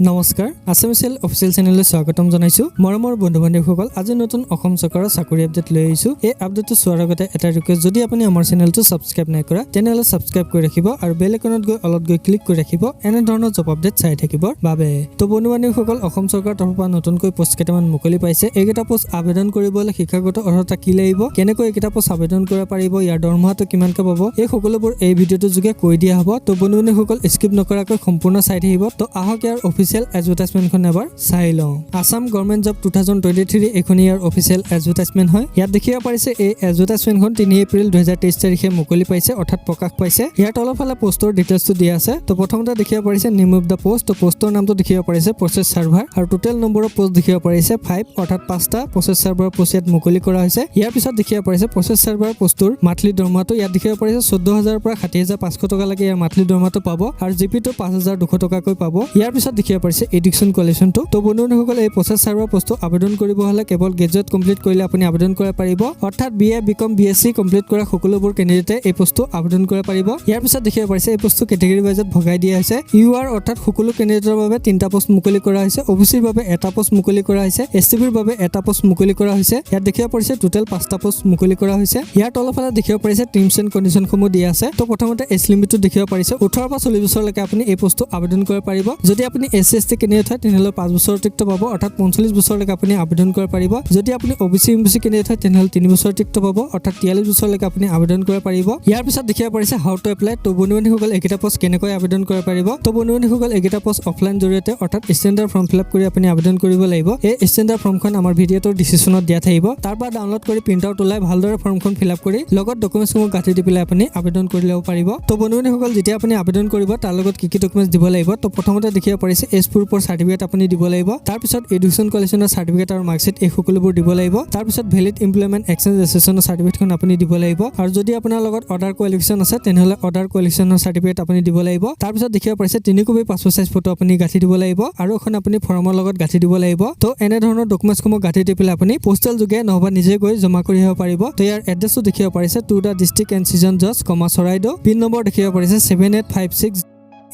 নমস্কাৰ আসামিসেল অফিচিয়েল চেনেললৈ স্বাগতম জনাইছো মৰমৰ বন্ধু বান্ধৱীসকল আজি নতুন অসম চৰকাৰৰ চাকৰি আপডেট লৈ আহিছো এই আপডেটটো চোৱাৰ আগতে এটা ৰিকুৱেষ্ট যদি আপুনি আমাৰ চেনেলটো সাবস্ক্ৰাইব নাই কৰা তেনেহলে সাবস্ক্ৰাইব কৰি ৰাখিব আৰু বেল আইকনত গৈ অলপ গৈ ক্লিক কৰি ৰাখিব এনে ধৰণৰ জব আপডেট চাই থাকিবৰ বাবে তো বন্ধু বান্ধৱীসকল অসম চৰকাৰৰ তৰফৰ পৰা নতুনকৈ পোষ্ট কেইটামান মুকলি পাইছে এইকেইটা পোষ্ট আবেদন কৰিবলৈ শিক্ষাগত অৰ্হতা কি লাগিব কেনেকৈ এইকেইটা পোষ্ট আবেদন কৰিব পাৰিব ইয়াৰ দৰমহাটো কিমানকৈ পাব এই সকলোবোৰ এই ভিডিঅ'টোৰ যোগে কৈ দিয়া হ'ব তো বন্ধু বান্ধৱীসকল স্কিপ নকৰাকৈ সম্পূৰ্ণ চাই থাকিব তো আহক ইয়াৰ অফিচিয়েল এডভাৰটাইজমেন্টখন এবাৰ চাই লওঁ আসাম গভৰ্ণমেণ্ট জব 2023 এখন ইয়াৰ অফিচিয়েল এডভাৰটাইজমেন্ট হয় ইয়াত দেখিব পাৰিছে এই এডভাৰটাইজমেন্টখন 3 এপ্ৰিল 2023 তাৰিখে মুকলি পাইছে অৰ্থাৎ প্ৰকাশ পাইছে ইয়াত তলফালে পোষ্টৰ ডিটেইলছটো দিয়া আছে তো প্ৰথমতে দেখিব পাৰিছে নেম অফ দা পোষ্ট তো পোষ্টৰ নামটো দেখিব পাৰিছে প্ৰচেছ সাৰ্ভাৰ আৰু টোটেল নম্বৰ অফ পোষ্ট দেখিব পাৰিছে 5 অৰ্থাৎ 5টা প্ৰচেছ সাৰ্ভাৰ পোষ্ট ইয়াত মুকলি কৰা হৈছে ইয়াৰ পিছত দেখিব পাৰিছে প্ৰচেছ সাৰ্ভাৰ পোষ্টৰ মান্থলি দৰমহাটো ইয়াত দেখিব পাৰিছে 14000 পৰা 60500 টকা লৈকে ইয়াৰ মান্থলি দৰমহাটো পাব আৰু জিপিটো 5200 টকাকৈ পাব ইয়াৰ পিছত দেখিব পাৰিছে এডুকেশ্যন কোৱালিফিকেশনটো তো বন্ধুসকল এই প্ৰচেছ সাৰ্ভাৰ পোষ্ট আবেদন কৰিব হলে কেৱল গ্ৰেজুৱেট কমপ্লিট কৰিলে আপুনি আবেদন কৰিব পাৰিব অৰ্থাৎ বিএ বিকম বিএসসি কমপ্লিট কৰা সকলোবোৰ কেণ্ডিডেটে এই পোষ্টটো আবেদন কৰিব পাৰিব ইয়াৰ পিছত দেখিব পাৰিছে এই পোষ্টটো কেটেগৰী ওয়াইজত ভগাই দিয়া হৈছে ইউআৰ অৰ্থাৎ সকলো কেণ্ডিডেটৰ বাবে 3টা পোষ্ট মুকলি কৰা হৈছে ওবিসিৰ বাবে এটা পোষ্ট মুকলি কৰা হৈছে এসটিবিৰ বাবে এটা পোষ্ট মুকলি কৰা হৈছে ইয়াত দেখিব পাৰিছে টোটেল 5টা পোষ্ট মুকলি কৰা হৈছে ইয়াৰ তলফালে দেখিব পাৰিছে টাৰ্মছ এণ্ড কণ্ডিশ্যনসমূহ দিয়া আছে তো প্ৰথমতে এজ লিমিটটো দেখিব পাৰিছে 18 পৰা 40 বছৰলৈকে আপুনি এই পোষ্টটো আবেদন কৰিব পাৰিব যদি আপুনি এসসি এসটি কেণ্ডিডেট হয় তেনেহলে 5 বছৰ টিকটো পাব অৰ্থাৎ 45 বছৰলৈকে আপুনি আবেদন কৰিব পাৰিব যদি আপুনি ওবিসি এমবিসি কেণ্ডিডেট হয় তেনেহলে 3 বছৰ টিকটো পাব অৰ্থাৎ 43 বছৰলৈকে আপুনি আবেদন কৰিব পাৰিব ইয়াৰ পিছত দেখিব পাৰিছে হাউ টু এপ্লাই তো বন্ধুসকল এইকেইটা পোষ্ট কেনেকৈ আবেদন কৰিব পাৰিব তো বন্ধুসকল এইকেইটা পোষ্ট অফলাইন জৰিয়তে অৰ্থাৎ ষ্টেণ্ডাৰ্ড ফৰ্ম ফিল আপ কৰি আপুনি আবেদন কৰিব লাগিব এই ষ্টেণ্ডাৰ্ড ফৰ্মখন আমাৰ ভিডিঅ'টোৰ ডিসক্ৰিপচনত দিয়া থাকিব তাৰ পৰা ডাউনলোড কৰি প্ৰিন্ট আউট ওলাই ভালদৰে ফৰ্মখন ফিল আপ কৰি লগত ডকুমেণ্টছসমূহ গাঁঠি দি পেলাই আপুনি আবেদন কৰি ল'ব পাৰিব তো বন্ধুসকল যেতিয়া আপুনি আবেদন কৰিব তাৰ লগত কি কি ডকুমেণ্টছ দিব লাগিব তো প্ৰথমতে দেখিব পাৰিছে এজ প্ৰুফৰ সাৰ্টিফিকেট আপুনি দিব লাগিব তাৰ পিছত এডুকেশ্যন কোৱালিফিকেশনৰ সাৰ্টিফিকেট আৰু মাৰ্কশিট এই সকলোবোৰ দিব লাগিব তাৰ পিছত ভ্যালিড এমপ্লয়মেন্ট এক্সচেঞ্জ এছ'চিয়েশ্যনৰ সাৰ্টিফিকেটখন আপুনি দিব লাগিব আৰু যদি আপোনাৰ লগত অৰ্ডাৰ কোৱালিফিকেশন আছে তেনেহলে অৰ্ডাৰ কোৱালিফিকেশনৰ সাৰ্টিফিকেট আপুনি দিব লাগিব তাৰ পিছত দেখিব পাৰিছে 3 কপি পাছপোৰ্ট সাইজ ফটো আপুনি গাঁঠি দিব লাগিব আৰু এখন আপুনি ফৰ্মৰ লগত গাঁঠি দিব লাগিব তো এনে ধৰণৰ ডকুমেণ্টছসমূহ গাঁঠি দি পেলাই আপুনি পোষ্টেল যোগে নহবা নিজে গৈ জমা কৰি আহিব পাৰিব তো ইয়াৰ এড্ৰেছটো দেখিব পাৰিছে টু দা ডিস্ট্ৰিক্ট এণ্ড সিজন জজ চৰাইদেউ পিন নম্বৰ দেখিব পাৰিছে 7856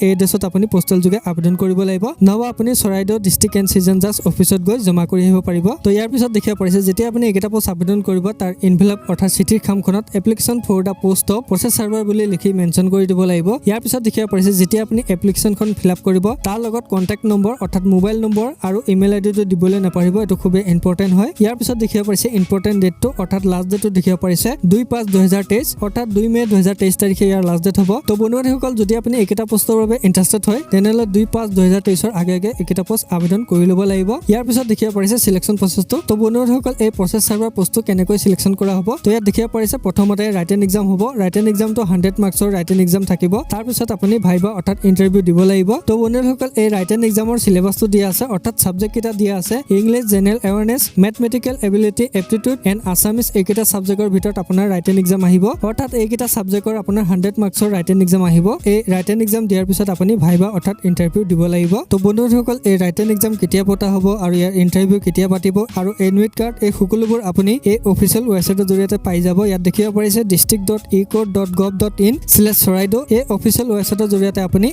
এই এড্ৰেছত আপুনি পোষ্টেল যোগে আবেদন কৰিব লাগিব নহবা আপুনি চৰাইদেউ ডিস্ট্ৰিক্ট এণ্ড সিজন জাজ অফিচত গৈ জমা কৰি আহিব পাৰিব তো ইয়াৰ পিছত দেখিব পাৰিছে যেতিয়া আপুনি এইকেইটা পোষ্ট আবেদন কৰিব তাৰ ইনভেলপ অৰ্থাৎ চিঠিৰ খামখনত application for the post of process server বুলি লিখি মেনশ্যন কৰি দিব লাগিব ইয়াৰ পিছত দেখিব পাৰিছে যেতিয়া আপুনি এপ্লিকেশ্যনখন ফিল আপ কৰিব তাৰ লগত কন্টেক্ট নম্বৰ অৰ্থাৎ মোবাইল নম্বৰ আৰু ইমেইল আইডিটো দিবলৈ নাপাৰিব এটো খুবেই ইম্পৰ্টেন্ট হয় ইয়াৰ পিছত দেখিব পাৰিছে ইম্পৰ্টেন্ট ডেটটো অৰ্থাৎ লাষ্ট ডেটটো দেখিব পাৰিছে 2/5/2023 অৰ্থাৎ 2 মে 2023 তাৰিখে ইয়াৰ লাষ্ট ডেট হ'ব তো বন্ধুসকল যদি আপুনি এইকেইটা পোষ্টৰ ইন্টাৰেষ্টেড হয় তেনেহলে 2/5/2023 আগে এইকেইটা পোষ্ট আবেদন কৰি ল'ব লাগিব ইয়াৰ পিছত দেখিব পাৰিছে সিলেকশন প্ৰসেছটো তো বন্ধুসকল এই প্ৰসেছ সাৰ্ভাৰ পোষ্টটো কেনেকৈ সিলেকশন কৰা হ'ব তো ইয়াত দেখিব পাৰিছে প্ৰথমতে ৰাইটেন এক্সাম হ'ব ৰাইটেন এক্সামটো 100 মাৰ্কছৰ ৰাইটেন এক্সাম থাকিব তাৰ পিছত আপুনি ভাইবা অৰ্থাৎ ইন্টাৰভিউ দিব লাগিব তো বন্ধুসকল এই ৰাইটেন এক্সামৰ সিলেবাসটো দিয়া আছে অৰ্থাৎ সাবজেক্ট কেইটা দিয়া আছে English general awareness mathematical ability aptitude and Assamese এইকেইটা সাবজেক্টৰ ভিতৰত আপোনাৰ ৰাইটেন এক্সাম আহিব অৰ্থাৎ এইকেইটা সাবজেক্টৰ আপোনাৰ 100 মাৰ্কছৰ ৰাইটেন এক্সাম আহিব এই ৰাইটেন এক্সাম দিয়াৰ পিছত আপুনি ভাইবা অৰ্থাৎ ইন্টাৰভিউ দিব লাগিব তো বন্ধুসকল এই ৰাইটেন এক্সাম কেতিয়া পতা হ'ব আৰু ইয়াৰ ইন্টাৰভিউ কেতিয়া পাতিব আৰু এডমিট কাৰ্ড এই সকলোবোৰ আপুনি এই অফিচিয়েল ৱেবছাইটৰ জৰিয়তে পাই যাব ইয়াত দেখিব পাৰিছে district.ecode.gov.in/চৰাইদেউ এই অফিচিয়েল ৱেবছাইটৰ জৰিয়তে আপুনি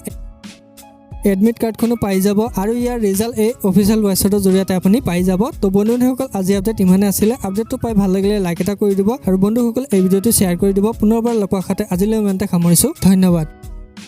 এডমিট কাৰ্ডখনো পাই যাব আৰু ইয়াৰ ৰিজাল্ট এই অফিচিয়েল ৱেবছাইটৰ জৰিয়তে আপুনি পাই যাব তো বন্ধুসকল আজি আপডেট ইমানে আছিলে আপডেটটো পাই ভাল লাগিলে লাইক এটা কৰি দিব আৰু বন্ধুসকল এই ভিডিঅ'টো শ্বেয়াৰ কৰি দিব পুনৰবাৰ লগ পোৱাৰ আশাতে আজিলৈ ইমানতে সামৰিছো ধন্যবাদ।